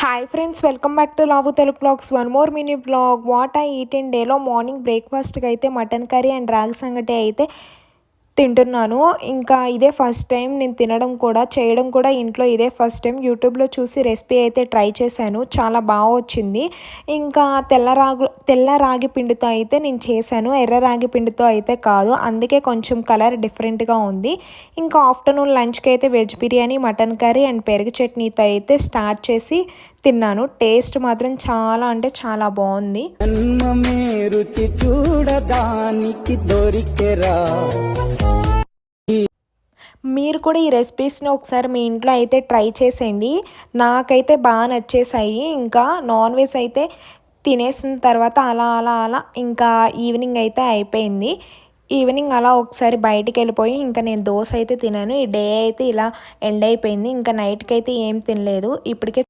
Hi friends, welcome back to లావు Telugu vlogs. One more mini vlog. What I eat in డేలో morning బ్రేక్ఫాస్ట్కి అయితే mutton curry and రాగి సంగటి అయితే తింటున్నాను. ఇంకా ఇదే ఫస్ట్ టైం నేను తినడం కూడా, చేయడం కూడా ఇంట్లో ఇదే ఫస్ట్ టైం. యూట్యూబ్లో చూసి రెసిపీ అయితే ట్రై చేశాను, చాలా బాగా వచ్చింది. ఇంకా తెల్ల రాగి పిండితో అయితే నేను చేశాను, ఎర్ర రాగి పిండితో అయితే కాదు. అందుకే కొంచెం కలర్ డిఫరెంట్గా ఉంది. ఇంకా ఆఫ్టర్నూన్ లంచ్కి అయితే veg biryani, mutton curry and పెరుగు చట్నీతో అయితే స్టార్ట్ చేసి తిన్నాను. టేస్ట్ మాత్రం చాలా అంటే చాలా బాగుంది. రుచి చూడడానికి దొరికెరా. మీరు కూడా ఈ రెసిపీస్ని ఒకసారి మీ ఇంట్లో అయితే ట్రై చేసేయండి. నాకైతే బాగా నచ్చేసాయి. ఇంకా నాన్ వెజ్ అయితే తినేసిన తర్వాత అలా అలా అలా ఇంకా ఈవినింగ్ అయితే అయిపోయింది. ఈవినింగ్ అలా ఒకసారి బయటికి వెళ్ళిపోయి ఇంకా నేను దోశ అయితే తినాను. ఈ డే అయితే ఇలా ఎండ్ అయిపోయింది. ఇంకా నైట్కి అయితే ఏం తినలేదు. ఇప్పటికే